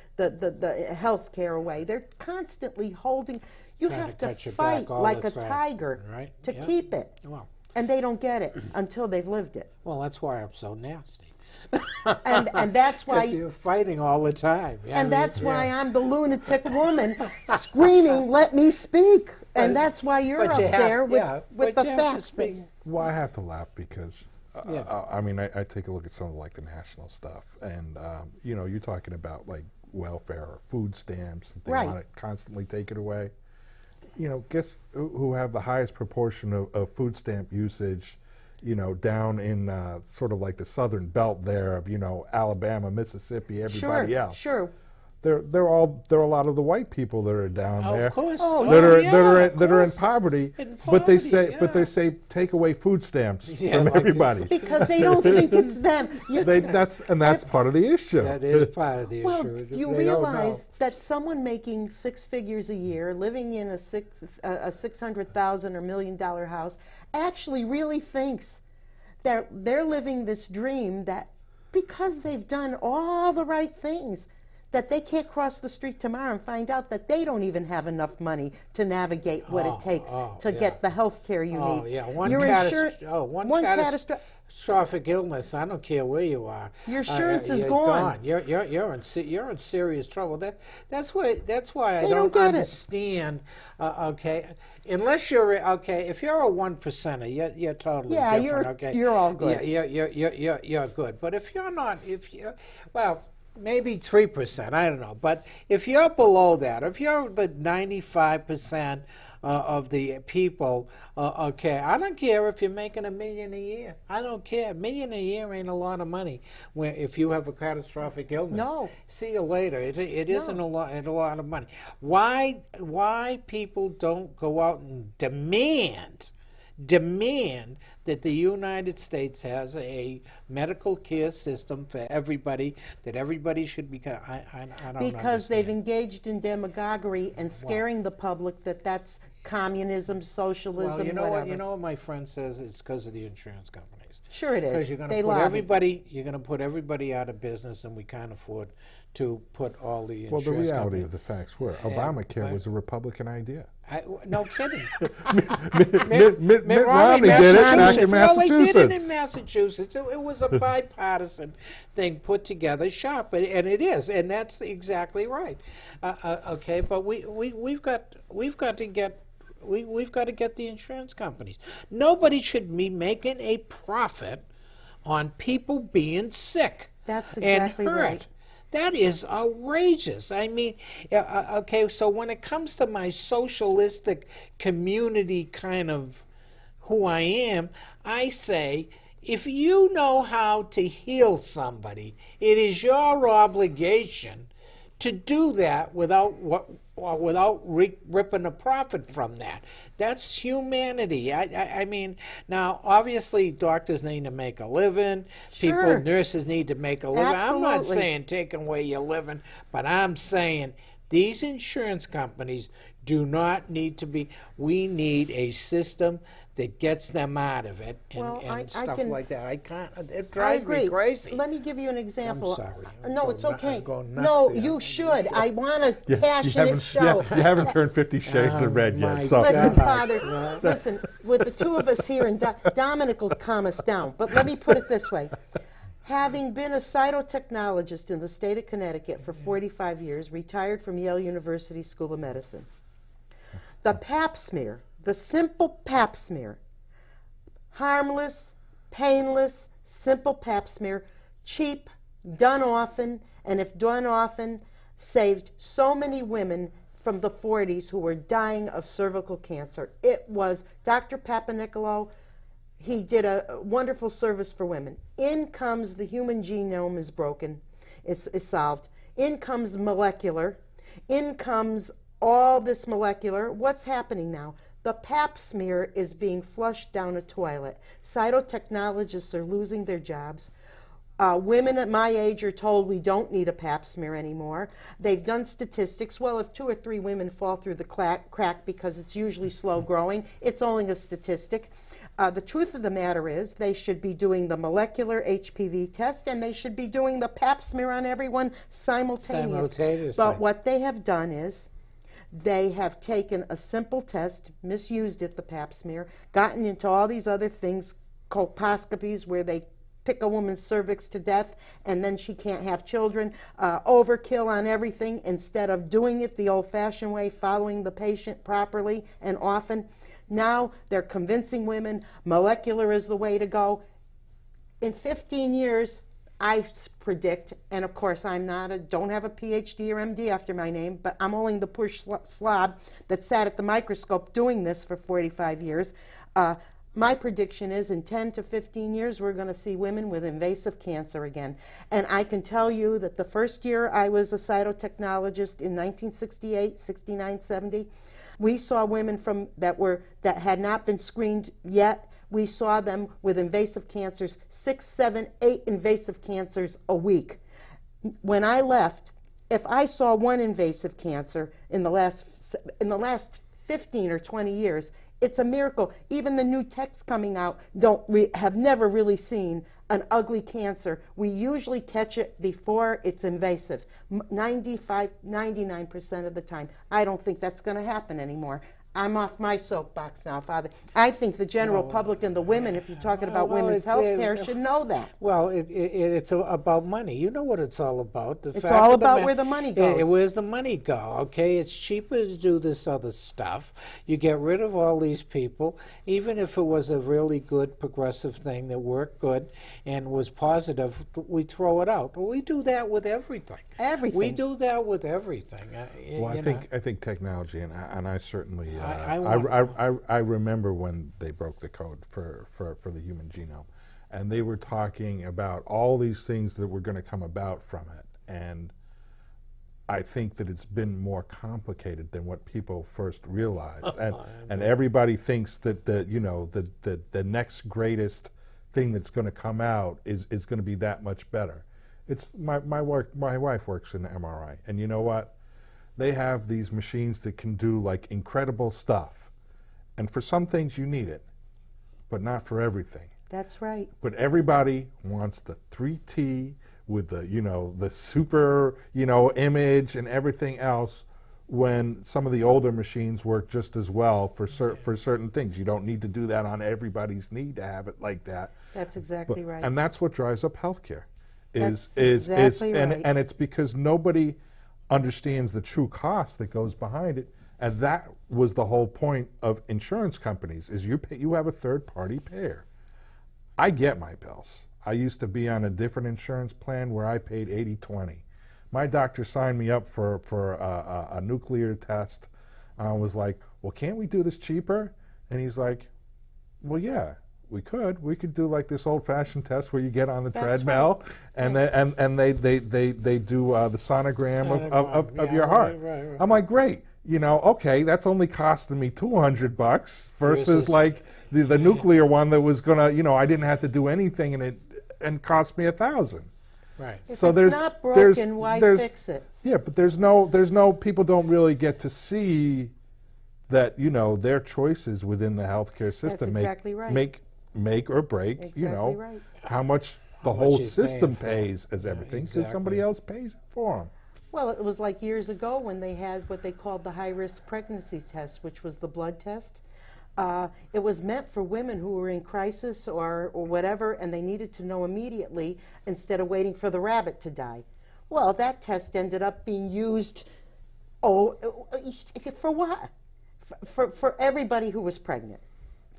A: health care away. They're constantly holding. You
C: Trying
A: have
C: to
A: to
C: cut your
A: fight
C: back all
A: like
C: the
A: a
C: time.
A: tiger
C: Right,
A: to
C: yeah.
A: keep it.
C: Well,
A: And they don't get it until they've lived it.
C: well, that's why I'm so nasty.
A: And that's why
C: Because you're fighting all the time.
A: and that's why I'm the lunatic woman screaming, "Let me speak!" And that's why you're
C: but
A: up
C: you have-
A: there with,
C: yeah,
A: with
C: but
A: the
C: you have to
A: facts.
C: speak.
B: Well, I have to laugh because,
C: Yeah.
B: I mean, I take a look at some of like the national stuff, and you're talking about like welfare or food stamps, and they
A: Right.
B: want to constantly take it away. Guess who have the highest proportion of food stamp usage? Down in sort of like the southern belt there of Alabama, Mississippi, everybody else.
A: Sure.
B: They're a lot of the white people that are down there.
C: Of course.
A: Oh,
B: that are
C: yeah,
B: that are in
C: of course.
B: poverty,
C: In
B: but they
C: poverty,
B: say
C: yeah.
B: take away food stamps
C: Yeah,
B: from
C: like
B: everybody.
A: Because they don't think it's them.
B: That's part of the issue.
C: That is part of the
A: Well,
C: issue. is that
A: you
C: they don't know.
A: realize that someone making six figures a year, living in a $600,000 or $1 million house, actually really thinks that they're living this dream that because they've done all the right things, that they can't cross the street tomorrow and find out that they don't even have enough money to navigate what it takes to get the health care you need.
C: Oh, yeah. One catastrophic illness, I don't care where you are.
A: Your insurance is gone.
C: You're in serious trouble. That's why I
A: They don't get
C: understand. Okay, unless you're if you're a 1%er, you're totally different.
A: You're all good.
C: You're good. But if you're not, maybe 3%, I don't know. But if you're below that, if you're the 95% of the people, I don't care if you're making $1 million a year. I don't care. $1 million a year ain't a lot of money if you have a catastrophic illness.
A: No.
C: See you later. It isn't a lot of money. Why people don't go out and demand that the United States has a medical care system for everybody, that everybody should be. I don't
A: Because they've
C: understand.
A: engaged in demagoguery and scaring the public that that's communism, socialism,
C: Well,
A: whatever.
C: you know what my friend says? It's because of the insurance companies.
A: Sure it is.
C: Because you're going to put everybody out of business, and we can't afford to put all the insurance
B: Well, the reality
C: companies.
B: of the facts were Obamacare was a Republican idea.
C: No kidding.
B: Mitt Romney did it back in
C: Well, they did it in
B: Massachusetts.
C: Massachusetts. It was a bipartisan thing put together, sharp, and it is, and that's exactly right. But we've got to get the insurance companies. Nobody should be making a profit on people being sick
A: That's exactly
C: and hurt.
A: right.
C: That is outrageous. I mean, so when it comes to my socialistic community kind of who I am, I say, if you know how to heal somebody, it is your obligation to do that without ripping a profit from that. That's humanity. I mean, now obviously doctors need to make a living.
A: Sure.
C: Nurses need to make a living. I'm not
A: Absolutely.
C: saying taking away your living, but I'm saying these insurance companies do not need to be. We need a system that gets them out of it and stuff like that. I can't. It drives me crazy.
A: Let me give you an example.
C: I'm sorry.
A: No, it's okay.
C: I'm going nuts
A: No,
C: here.
A: you should. I want a passionate show.
B: You haven't turned 50 Shades of Red
C: my
B: yet. So
A: Listen,
C: God.
A: Father, listen, with the two of us here, and Dominic will calm us down, but let me put it this way. Having been a cytotechnologist in the state of Connecticut for 45 years, retired from Yale University School of Medicine, the pap smear, the simple pap smear, harmless, painless, simple pap smear, cheap, done often, and if done often, saved so many women from the 40s who were dying of cervical cancer. It was Dr. Papanicolaou. He did a wonderful service for women. In comes the human genome is broken, is solved. In comes molecular. In comes all this molecular. What's happening now? The pap smear is being flushed down a toilet. Cytotechnologists are losing their jobs. Women at my age are told we don't need a pap smear anymore. They've done statistics. Well, if 2 or 3 women fall through the crack because it's usually slow growing, it's only a statistic. The truth of the matter is they should be doing the molecular HPV test and they should be doing the pap smear on everyone simultaneously. But what they have done is they have taken a simple test, misused it, the pap smear, gotten into all these other things, colposcopies where they pick a woman's cervix to death and then she can't have children, overkill on everything instead of doing it the old-fashioned way, following the patient properly and often. Now they're convincing women molecular is the way to go. In 15 years, I predict, and of course don't have a PhD or MD after my name, but I'm only the poor slob that sat at the microscope doing this for 45 years. My prediction is in 10 to 15 years, we're going to see women with invasive cancer again. And I can tell you that the first year I was a cytotechnologist in 1968, 69, 70, we saw women that had not been screened yet. We saw them with invasive cancers, 6, 7, 8 invasive cancers a week. When I left, if I saw one invasive cancer in the last 15 or 20 years, it's a miracle. Even the new techs coming out have never really seen an ugly cancer, we usually catch it before it's invasive. 95, 99% of the time. I don't think that's going to happen anymore. I'm off my soapbox now, Father. I think the general public and the women, if you're talking about women's health care, should know that.
C: Well, it's about money. You know what it's all about.
A: It's all about where the money goes.
C: Where's the money go? Okay, it's cheaper to do this other stuff. You get rid of all these people, even if it was a really good progressive thing that worked good and was positive, we throw it out. But we do that with everything.
A: Everything.
C: We do that with everything.
B: Well, I think technology, and I certainly I remember when they broke the code for the human genome, and they were talking about all these things that were going to come about from it, and I think that it's been more complicated than what people first realized, and everybody thinks that the next greatest thing that's going to come out is going to be that much better. It's my wife works in MRI, and you know what? They have these machines that can do like incredible stuff. And for some things you need it, but not for everything.
A: That's right.
B: But everybody wants the 3T with the super, image and everything else, when some of the older machines work just as well for certain things. You don't need to do that on everybody's need to have it like that.
A: That's exactly right.
B: And that's what drives up healthcare.
A: Right.
B: And it's because nobody understands the true cost that goes behind it, and that was the whole point of insurance companies, is you have a third-party payer. I get my bills. I used to be on a different insurance plan where I paid 80/20. My doctor signed me up for a nuclear test. I was like, well, can't we do this cheaper? And he's like, well, yeah. We could do like this old-fashioned test where you get on the treadmill, right. and they do the sonogram of your heart. Right. I'm like, great, okay, that's only costing me $200 versus like the nuclear one that was gonna, I didn't have to do anything and cost me $1,000.
C: Right.
A: If so it's not broken, why fix it?
B: Yeah, but there's no people don't really get to see that their choices within the healthcare system make or break,
A: right.
B: how much the whole system pays as everything, because somebody else pays it for them.
A: Well, it was like years ago when they had what they called the high-risk pregnancy test, which was the blood test. It was meant for women who were in crisis or whatever, and they needed to know immediately instead of waiting for the rabbit to die. Well, that test ended up being used, for what? For everybody who was pregnant,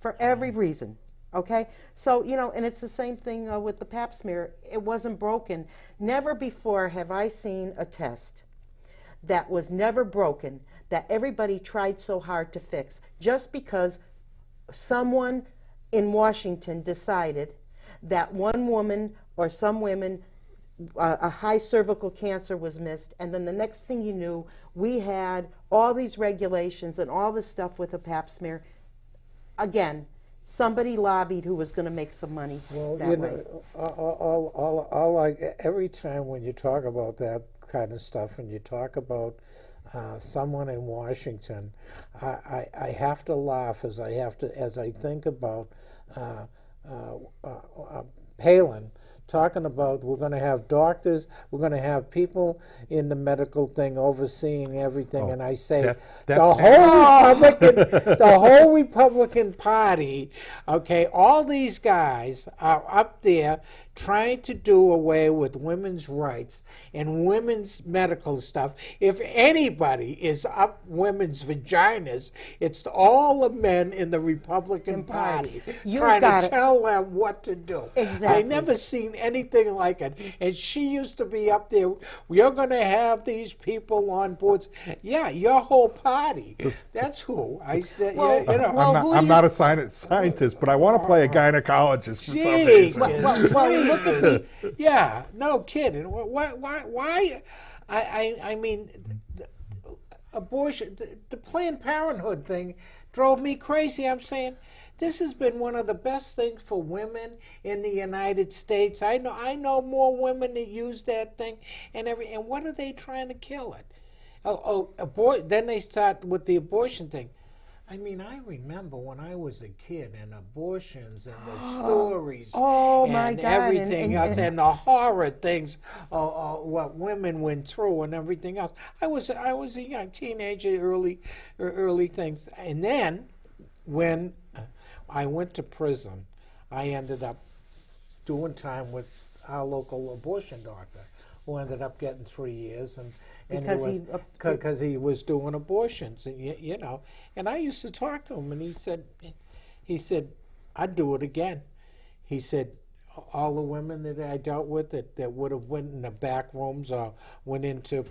A: for every reason. Okay, so and it's the same thing with the pap smear. It wasn't broken. Never before have I seen a test that was never broken, that everybody tried so hard to fix, just because someone in Washington decided that one woman or some women, a high cervical cancer was missed, and then the next thing you knew, we had all these regulations and all this stuff with a pap smear. Again, somebody lobbied who was going to make some money that way.
C: Every time when you talk about that kind of stuff and you talk about someone in Washington, I have to laugh as I think about Palin talking about we're going to have doctors, we're going to have people in the medical thing overseeing everything, and I say the whole Republican Party, okay, all these guys are up there trying to do away with women's rights and women's medical stuff. If anybody is up women's vaginas, it's all the men in the Republican Party trying to tell them what to do.
A: Exactly.
C: I never seen anything like it. And she used to be up there, you're going to have these people on boards. Yeah, your whole party. That's who. I said,
B: I'm not a scientist, but I want to play a gynecologist for some reason.
C: Look at the, yeah, no kidding. Why? I mean, abortion, the Planned Parenthood thing drove me crazy. I'm saying, this has been one of the best things for women in the United States. I know more women that use that thing, and what are they trying to kill it? Then they start with the abortion thing. I mean, I remember when I was a kid and abortions and the stories
A: Oh,
C: and
A: my God,
C: everything else
A: and
C: and the horror things, what women went through and everything else. I was a young teenager, early things. And then when I went to prison, I ended up doing time with our local abortion doctor, who ended up getting 3 years, and because he was doing abortions, and you know. And I used to talk to him, and he said, I'd do it again. He said, all the women that I dealt with that would have went in the back rooms or went into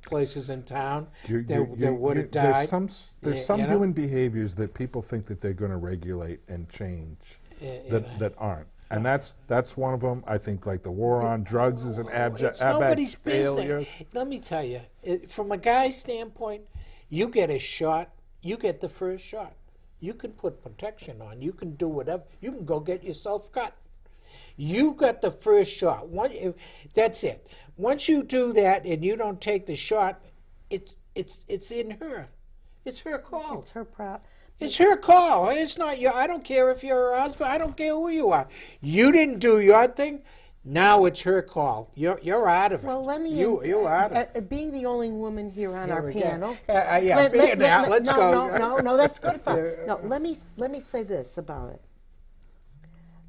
C: places in town that would have died.
B: There's some human behaviors that people think that they're going to regulate and change that aren't. And that's one of them. I think like the war on drugs is an abject failure.
C: Business. Let me tell you, from a guy's standpoint, you get a shot, you get the first shot. You can put protection on. You can do whatever. You can go get yourself cut. You got the first shot. That's it. Once you do that and you don't take the shot, it's in her. It's her call.
A: It's her problem.
C: It's her call. It's not your. I don't care if you're her husband. I don't care who you are. You didn't do your thing. Now it's her call. You're out of it.
A: Well, let me.
C: You're out of it.
A: Being the only woman here on our panel.
C: Let's go.
A: No, that's good fun. No, let me say this about it.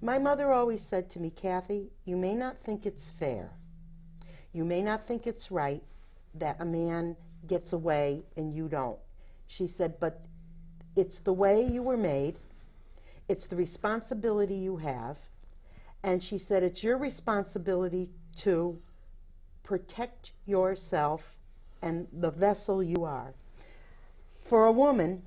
A: My mother always said to me, Kathy, you may not think it's fair. You may not think it's right that a man gets away and you don't. She said, but it's the way you were made. It's the responsibility you have. And she said, it's your responsibility to protect yourself and the vessel you are. For a woman,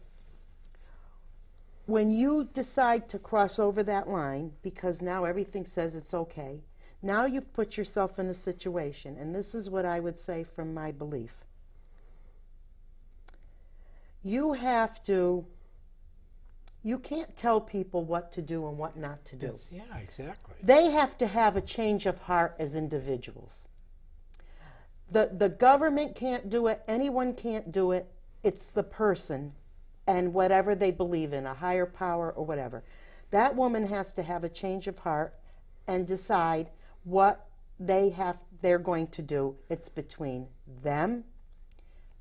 A: when you decide to cross over that line, because now everything says it's okay, now you've put yourself in a situation, and this is what I would say from my belief. You can't tell people what to do and what not to do.
C: Yeah, exactly.
A: They have to have a change of heart as individuals. The government can't do it, anyone can't do it, it's the person and whatever they believe in, a higher power or whatever. That woman has to have a change of heart and decide what they're going to do. It's between them,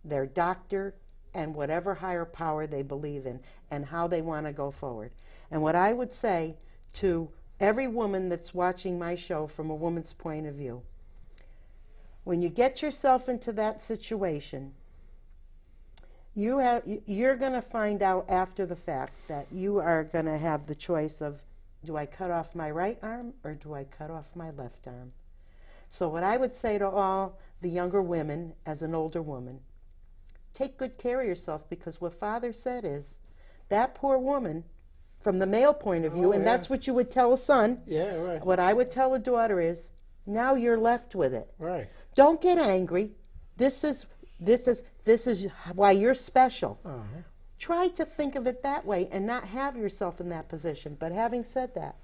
A: their doctor, and whatever higher power they believe in and how they want to go forward. And what I would say to every woman that's watching my show from a woman's point of view, when you get yourself into that situation, you're going to find out after the fact that you are going to have the choice of, do I cut off my right arm or do I cut off my left arm? So what I would say to all the younger women as an older woman, take good care of yourself, because what Father said is, that poor woman, from the male point of view, and that's what you would tell a son.
C: Yeah, right.
A: What I would tell a daughter is, now you're left with it.
C: Right.
A: Don't get angry. This is why you're special.
C: Uh-huh.
A: Try to think of it that way and not have yourself in that position. But having said that,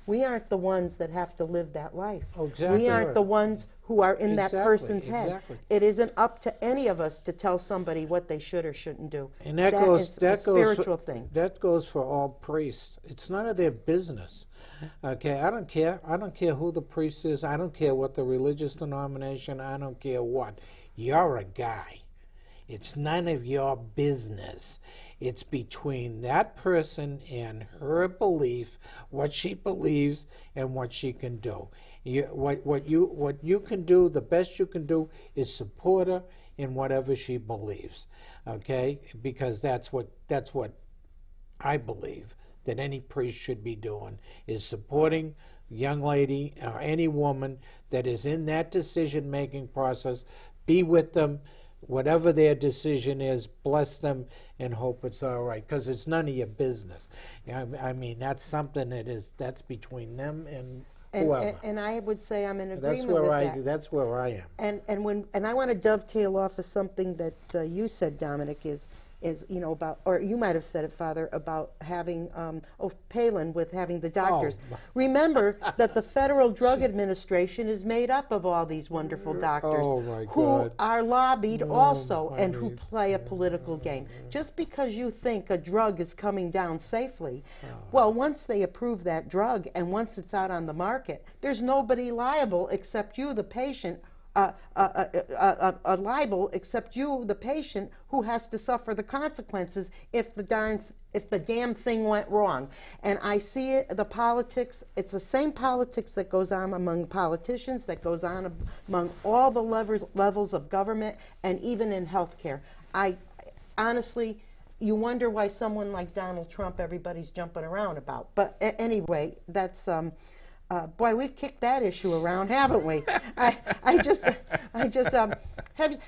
A: we aren't the ones that have to live that life.
C: Oh, exactly.
A: We aren't
C: right.
A: the ones who are in that person's head.
C: Exactly.
A: It isn't up to any of us to tell somebody what they should or shouldn't do.
C: And that goes
A: a spiritual thing.
C: That goes for all priests. It's none of their business. Okay, I don't care. I don't care who the priest is. I don't care what the religious denomination. I don't care what. You're a guy. It's none of your business. It's between that person and her belief, what she believes, and what she can do. What you can do, the best you can do, is support her in whatever she believes. Okay, because that's what I believe that any priest should be doing, is supporting a young lady or any woman that is in that decision-making process. Be with them. Whatever their decision is, bless them and hope it's all right, because it's none of your business. I mean, that's something that's between them and whoever.
A: And I would say I'm in agreement with that.
C: That's where I am.
A: And I want to dovetail off of something that you said, Dominic, is is, you know, about, or you might have said it, Father, about having, Palin with having the doctors.
C: Oh.
A: Remember that the Federal Drug Administration is made up of all these wonderful doctors
C: Oh, my
A: who
C: God.
A: are lobbied also and who
C: funny.
A: play a political game. Just because you think a drug is coming down safely, well, once they approve that drug and once it's out on the market, there's nobody liable except you, the patient, liable except you, the patient, who has to suffer the consequences if the damn thing went wrong. And I see it, the politics, it's the same politics that goes on among politicians, that goes on among all the levels of government, and even in healthcare. I honestly, you wonder why someone like Donald Trump everybody's jumping around about. But anyway, that's boy, we've kicked that issue around, haven't we? I just have you,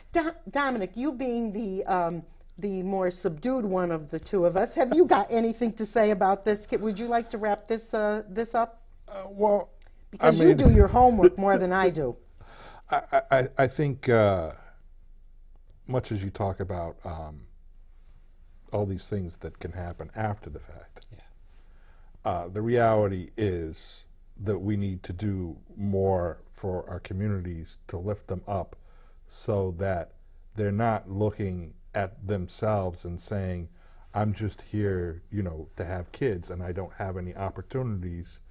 A: Dominic, you being the more subdued one of the two of us, have you got anything to say about this? Would you like to wrap this up?
B: Well,
A: Because you do your homework more than I do.
B: I think much as you talk about all these things that can happen after the fact, the reality is that we need to do more for our communities to lift them up so that they're not looking at themselves and saying, I'm just here, you know, to have kids and I don't have any opportunities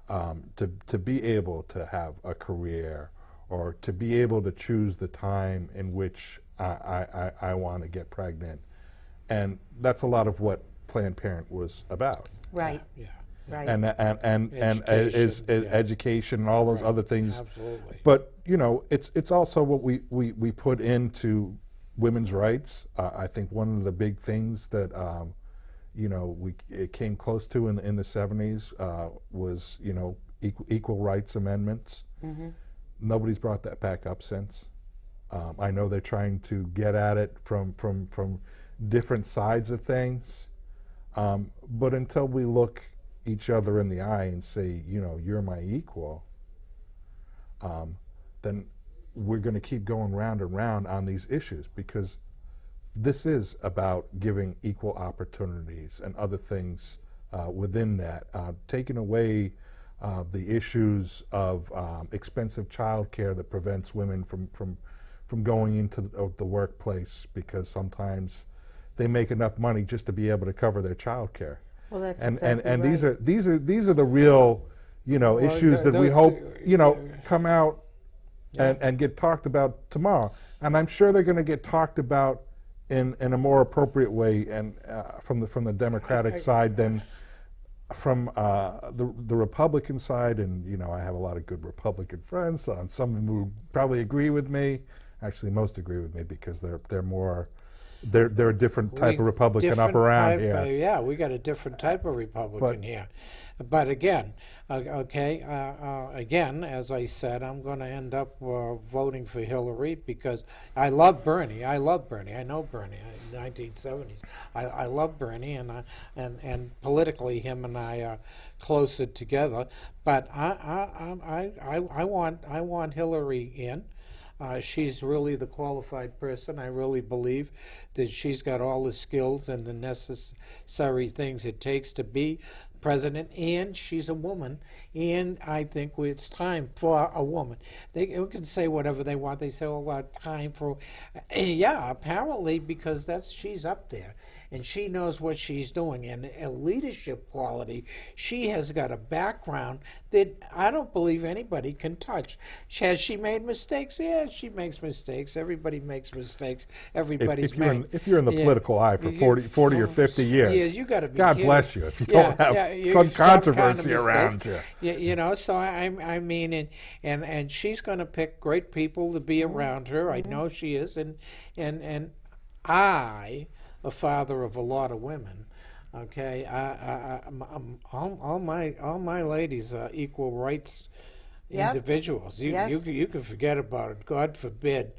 B: to be able to have a career or to be able to choose the time in which I want to get pregnant. And that's a lot of what Planned Parenthood was about.
A: Right.
C: Yeah.
A: Right.
B: And education and all those other things.
C: Absolutely.
B: But you know, it's also what we put into women's rights. I think one of the big things that you know it came close to in the 70s was, you know, equal rights amendments.
A: Mm-hmm.
B: Nobody's brought that back up since. I know they're trying to get at it from different sides of things, but until we look each other in the eye and say, you know, you're my equal, then we're going to keep going round and round on these issues, because this is about giving equal opportunities and other things within that, taking away the issues of expensive child care that prevents women from going into the workplace, because sometimes they make enough money just to be able to cover their child care.
A: Well, that's
B: and
A: exactly right.
B: these are the real, you know, issues that we hope, you know, come out and get talked about tomorrow. And I'm sure they're going to get talked about in a more appropriate way, and from the Democratic side than from the Republican side. And you know, I have a lot of good Republican friends. Some of them who probably agree with me. Actually, most agree with me because they're more. They're a different type of Republican up around here.
C: Yeah, we got a different type of Republican here. But again, again, as I said, I'm going to end up voting for Hillary because I love Bernie. I know Bernie. In the 1970s, I love Bernie, and politically, him and I are closer together. But I want Hillary in. She's really the qualified person. I really believe that she's got all the skills and the necessary things it takes to be president, and she's a woman, and I think it's time for a woman. They can say whatever they want. They say, oh, well, time for... Yeah, apparently, because she's up there. And she knows what she's doing. And a leadership quality, she has got a background that I don't believe anybody can touch. Has she made mistakes? Yeah, she makes mistakes. Everybody makes mistakes. Everybody's
B: if you're in the political eye for 40 or 50 years,
C: you got to be
B: God
C: kidding.
B: bless you if you don't have some controversy around you.
C: You know, so I mean, and she's going to pick great people to be around her. I know she is, and I, a father of a lot of women, okay, all my ladies are equal rights individuals. You can forget about it. God forbid.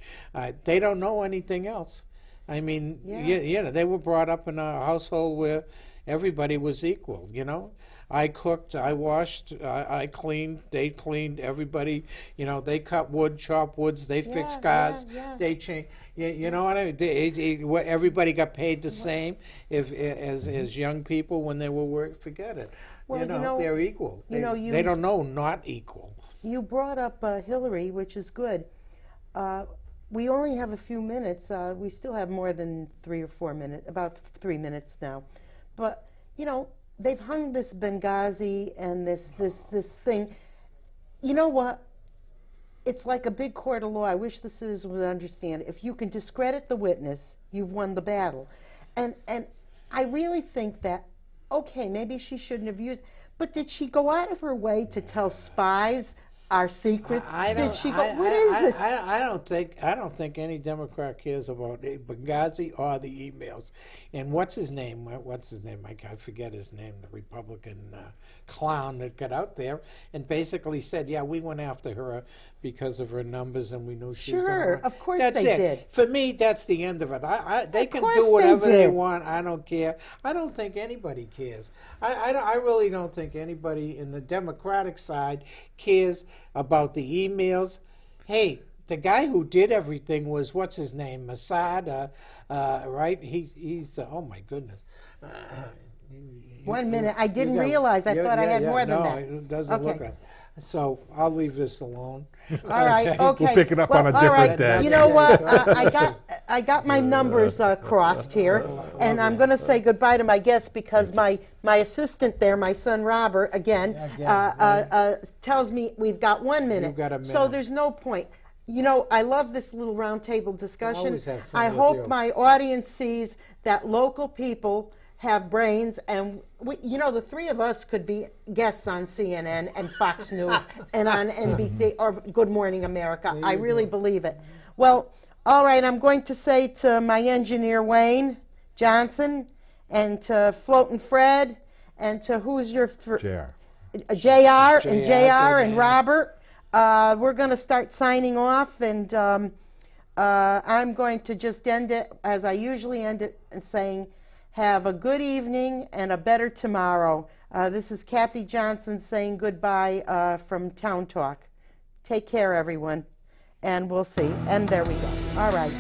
C: They don't know anything else. I mean, you know, they were brought up in a household where everybody was equal. You know, I cooked, I washed, I cleaned, they cleaned, everybody, they cut wood, chop woods, they fix cars, they change. You know what I mean? Everybody got paid the same as young people when they were working. Forget it.
A: Well,
C: they're equal. They don't know not equal.
A: You brought up Hillary, which is good. We only have a few minutes. We still have more than 3 or 4 minutes, about 3 minutes now. But, they've hung this Benghazi and this thing. You know what? It's like a big court of law. I wish the citizens would understand. If you can discredit the witness, you've won the battle. And I really think that, okay, maybe she shouldn't have used, but did she go out of her way to tell spies our secrets? Did she go? What is this?
C: I don't think any Democrat cares about Benghazi or the emails. And what's his name? I forget his name. The Republican clown that got out there and basically said, "Yeah, we went after her because of her numbers, and we knew she was going to."
A: Sure, of course
C: that's
A: they
C: it.
A: did.
C: For me, that's the end of it. They
A: Of
C: can
A: course
C: do whatever
A: they
C: they
A: did.
C: want. I don't care. I don't think anybody cares. I really don't think anybody in the Democratic side cares about the emails. Hey, the guy who did everything was, what's his name, Assad, right? He's oh my goodness.
A: 1 minute. I didn't realize. I thought I had more than that.
C: No, it doesn't look like. So I'll leave this alone.
A: All right. Okay.
B: We'll pick it up on a
A: all
B: different
A: right.
B: day.
A: You know what? I got my numbers crossed here, and I'm going to say goodbye to my guests because my assistant there, my son Robert, again, tells me we've got 1 minute.
C: You've got a minute.
A: So there's no point. I love this little roundtable discussion.
C: Always have fun
A: I
C: with
A: hope
C: you.
A: my audience sees that local people have brains, and the three of us could be guests on CNN and Fox News and on NBC or Good Morning America. I really believe it. Well, all right, I'm going to say to my engineer, Wayne Johnson, and to Floatin' Fred, and to who's your...
B: JR.
A: JR and Robert. We're going to start signing off, and I'm going to just end it as I usually end it and saying, have a good evening and a better tomorrow. This is Kathy Johnson saying goodbye from Town Talk. Take care, everyone, and we'll see. And there we go. All right.